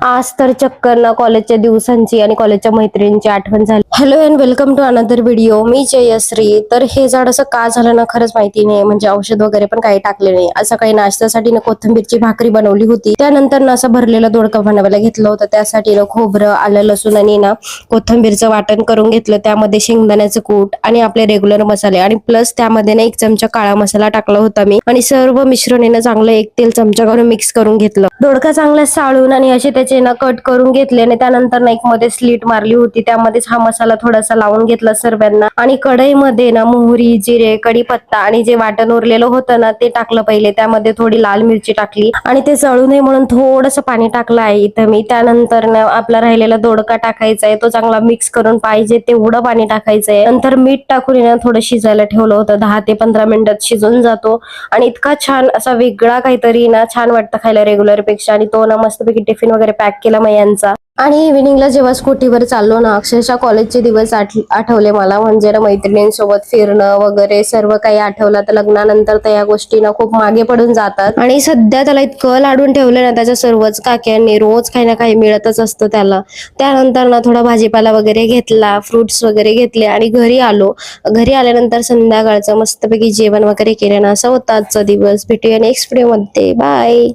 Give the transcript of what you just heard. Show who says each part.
Speaker 1: आज तर चक्कर ना कॉलेजच्या दिवसांची आणि कॉलेजच्या मैत्रिणींची आठवण झाली. Hello and welcome to another video. मी जयश्री. तर हे झाड असं का झालं ना खरंच माहिती नाही, म्हणजे औषध वगैरे पण काही टाकले नाही. असं काही नाश्त्यासाठी ना कोथिंबीरची भाकरी बनवली होती, त्यानंतर ना असं भरलेलं दोडका बनवायला घेतलं होतं. त्यासाठी ना खोबरं, आलं, लसूण आणि ना कोथिंबीरचं वाटण करून घेतलं. त्यामध्ये शेंगदाण्याचं कूट आणि आपले रेग्युलर मसाले आणि प्लस त्यामध्ये ना 1 चमचा काळा मसाला टाकला होता मी, आणि सर्व मिश्रण चांगलं 1 तेल चमचा करून मिक्स करून घेतलं. दोडका चांगला साळून आणि असे त्याचे ना कट करून घेतले आणि त्यानंतर ना एक मध्ये स्लीट मारली होती. त्यामध्येच हा मसाला थोडासा लावून घेतला सर्वांना, आणि कढईमध्ये ना मोहरी, जिरे, कढीपत्ता आणि जे वाटण उरलेलं होतं ना ते टाकलं पहिले. त्यामध्ये थोडी लाल मिरची टाकली आणि ते जळू नये म्हणून थोडंसं पाणी टाकलं आहे इथं मी. त्यानंतर ना आपला राहिलेला दोडका टाकायचा आहे, तो चांगला मिक्स करून पाहिजे तेवढं पाणी टाकायचं आहे. नंतर मीठ टाकून ना थोडं शिजायला ठेवलं होतं. 10 ते 15 मिनिटात शिजून जातो आणि इतका छान असा वेगळा काहीतरी ना छान वाटतं खायला रेग्युलर पेक्षा. आणि तो ना मस्तपैकी टिफिन वगैरे पॅक केला मग यांचा. आणि इव्हिनिंगला जेव्हा स्कूटीवर चाललो ना, अक्षरशः कॉलेजचे दिवस आठवले मला. म्हणजे ना मैत्रिणींसोबत फिरणं वगैरे सर्व काही आठवलं. तर लग्नानंतर तर या गोष्टी ना खूप मागे पडून जातात. आणि सध्या त्याला इतकं लाडून ठेवलं ना त्याच्या सर्वच काक्यांनी, रोज काही ना काही मिळतच असतं त्याला. त्यानंतर ना थोडा भाजीपाला वगैरे घेतला, फ्रुट्स वगैरे घेतले आणि घरी आलो. घरी आल्यानंतर संध्याकाळचं मस्तपैकी जेवण वगैरे केलं ना. असा होता आजचा दिवस. भेटूया नेक्स्ट व्हिडिओ मध्ये. बाय.